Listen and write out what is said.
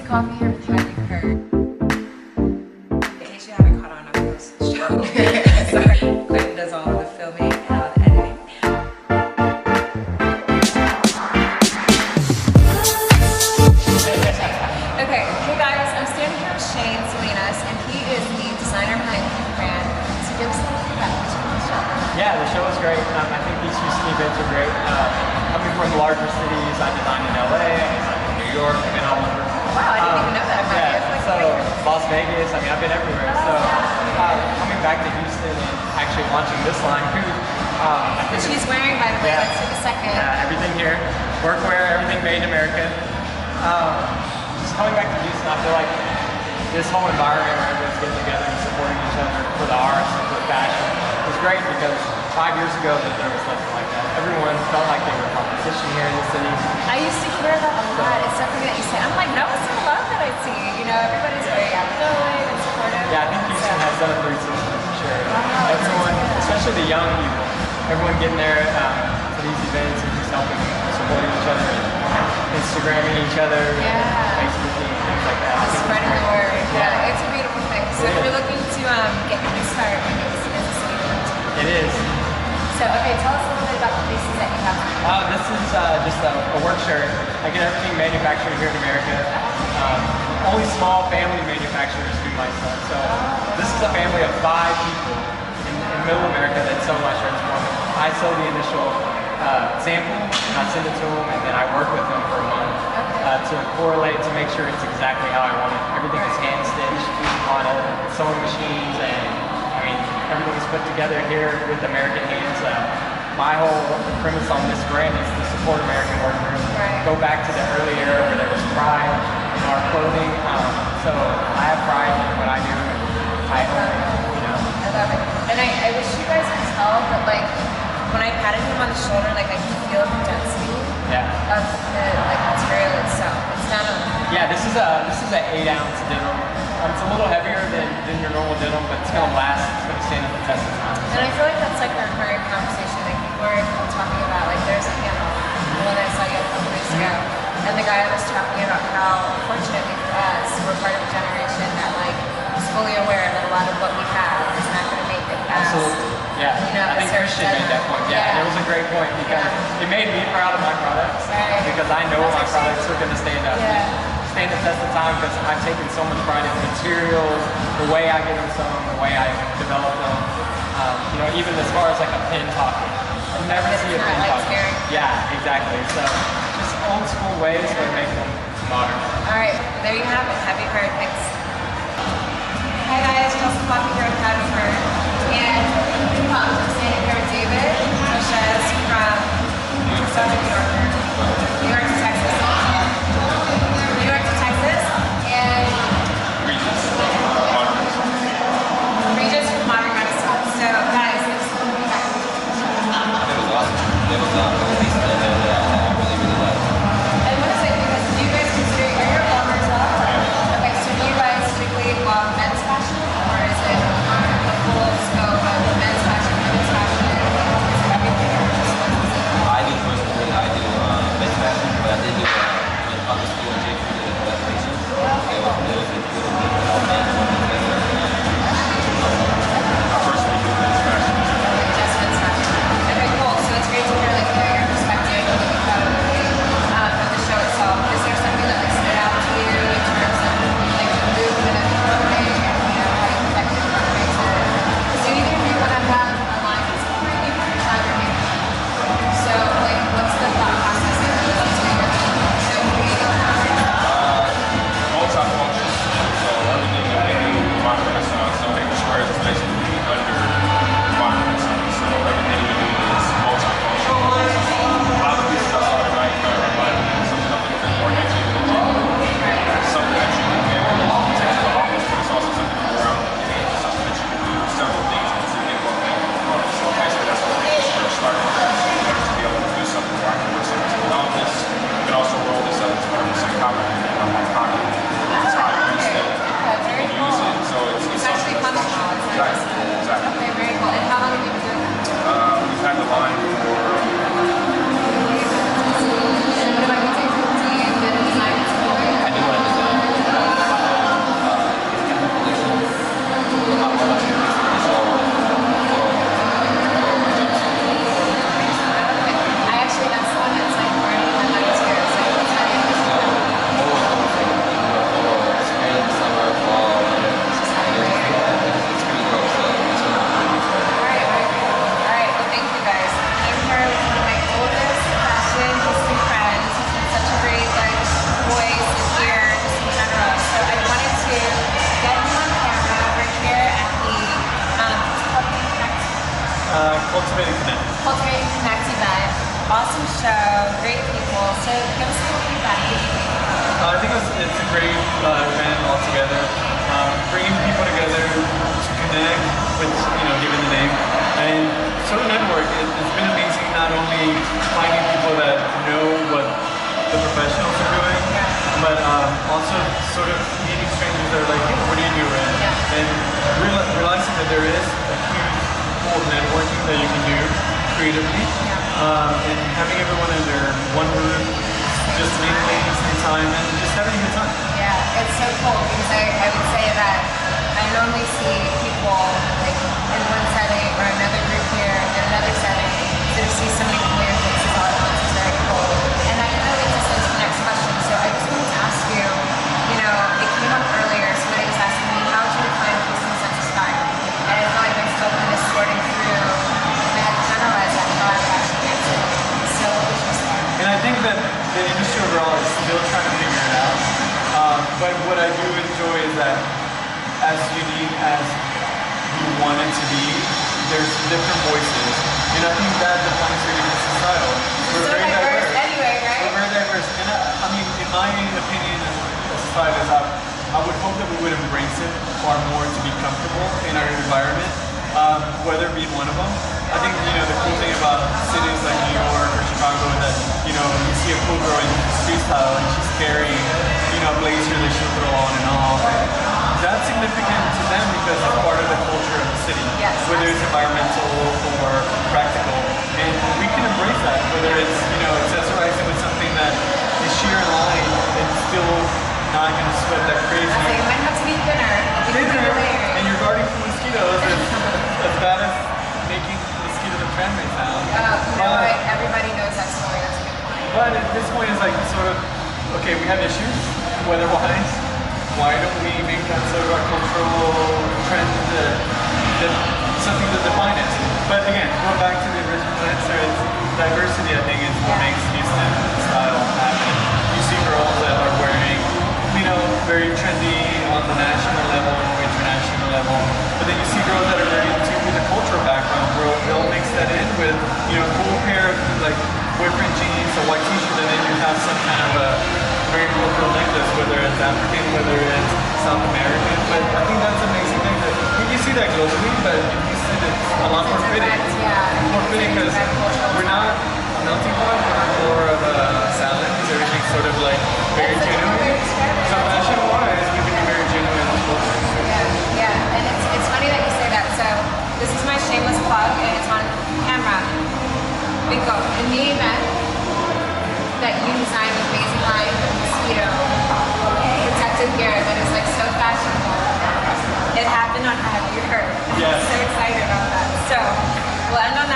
coffee here with Have You Heard. In case you haven't caught on, I'm the host of the show. Sorry, Quentin does all of the filming and all the editing. Okay, hey guys, I'm standing here with Shane Salinas, and he is the designer behind the brand. So give us a little about the show. Yeah, the show was great. I think these Houston events are great. Coming from larger cities, I designed in LA, I designed in New York, I've been all over. Wow, I didn't even know that. Yeah, so Las Vegas, I mean, I've been everywhere. So coming back to Houston and actually launching this line, I think she's wearing, by the way, let's take a second. Yeah, everything here, workwear, everything made in America. Just coming back to Houston, I feel like this whole environment where everyone's getting together and supporting each other for the arts and for fashion was great, because 5 years ago there was nothing like that. Everyone felt like they were in competition here in the city. I used to hear that a lot. It's something that you say. I'm like, no, it's a lot that I see. You know, everybody's very outgoing and supportive. Yeah, I think Houston has done a 360 for sure. Wow, everyone, especially the young people, everyone getting there to these events and just helping, supporting each other, Instagramming each other, Facebooking, things like that. Just spreading the word. Yeah, it's a beautiful thing. So if you're looking to get your new start, it's a city. It is. So, okay, tell us a little bit about the pieces that you have. This is just a work shirt. I get everything manufactured here in America. Only small family manufacturers do my stuff. So this is a family of 5 people in middle America that sew my shirts for me. I sew the initial sample, and I send it to them, and then I work with them for a month to correlate, to make sure it's exactly how I want it. Everything is hand stitched on sewing machines, and I mean, everything is put together here with American hands. My whole premise on this brand is to support American workers. Go back to the early era where there was pride in our clothing. So I have pride in what I do. I own it, you know. I love it. And I wish you guys could tell, but like when I patted him on the shoulder, like I could feel the density of the material itself. It's not a this is an 8-ounce denim. It's a little heavier than your normal denim, but it's gonna last. It's gonna stand the test of time. And I feel like that's like our current conversation. Like people are talking about, like there's a panel, the one I saw you a couple days ago, and the guy was talking about how, fortunately for us, we're part of a generation that like is fully aware that a lot of what we have is not going to make it past. Absolutely. Yeah. You know, I think Christian made that point. Yeah, it was a great point, because it made me proud of my products, because I know my products are going to stand up. Stand the test of time, because I've taken so much pride in the materials, the way I get them sewn, the way I develop them. You know, even as far as like a pin pocket. You never see a pin pocket. Yeah, exactly. So just old school ways of making them modern. Alright, there you have it. Have you heard? Thanks. Hi guys, Chelsea Floppy here with Have You Heard. And I'm standing here with David Toshez from New York to Texas. New York to Texas. And Regis from Modern Renaissance. So guys, it was awesome. It was I really liked it. And what is it? Because do you guys consider you're a plumber as well? Okay, so do you guys So give us a little feedback. What do you think? I think it's a great event altogether. Bringing people together to connect with, given the name, and sort of network. It's been amazing not only finding people that know what the professionals are doing, but also sort of meeting strangers that are like, hey, what do you do? And realizing that there is a huge pool of networking that you can do creatively, and having everyone under one roof, just mingling, spending time, and just having a good time. Yeah, it's so cool because I would say that I normally see people like in one setting or another group here in another setting. So to see so many familiar faces all at once is very cool. And that kind of leads us into the next question. So I just wanted to ask you, it came up earlier, somebody was asking me, how do you find peace and sense of style? And I feel like I'm still kind of sorting through, and I kind of realized that thought I've actually answered. So what would you say? And I think that the industry overall is still trying to figure it out. But what I do enjoy is that as unique as you want it to be, there's different voices. And I think that defines your different style. We're so very diverse. Anyway, right? We're very diverse. And I mean, in my opinion, as a stylist, I would hope that we would embrace it far more to be comfortable in our environment, whether it be one of them. I think, the cool thing about cities like New York or Chicago is that, you see a cool girl in street style and she's carrying, a blazer that she'll throw on and off. That's significant to them because it's part of the culture of the city, whether it's environmental or practical. And we can embrace that, whether it's, accessorizing with something that is sheer in line and still not going to sweat that crazy. So you might have to be thinner. And you're guarding from mosquitoes as bad as making mosquitoes and cranberry sound. Everybody knows that story. That's a good point. But at this point, it's like sort of, okay, we have issues weather-wise. Why don't we make that sort of our cultural trend something to define it? But again, going back to the original answer, it's diversity, I think, is what makes Houston style happen. You see girls that are wearing, very trendy on the national level or international level, but then you see girls that are very in tune with the cultural background, where they'll mix that in with, cool pair of like boyfriend jeans, a white t-shirt, and then you have some kind of a very cultural necklace, whether it's African, whether it's South American. But I think that's an amazing thing. You see that globally, but you see that a lot more fitting. More fitting because we're not a melting pot, we're more of a salad, because everything's sort of like very genuine. So fashion-wise, we can be very genuine. Yeah, and it's funny that you say that. So this is my shameless plug, and it's on camera. Bingo. In the event that you design an amazing line of mosquito protective gear that is like so fashionable, it happened on Have You Heard? Yes. I'm so excited about that. So we'll end on that.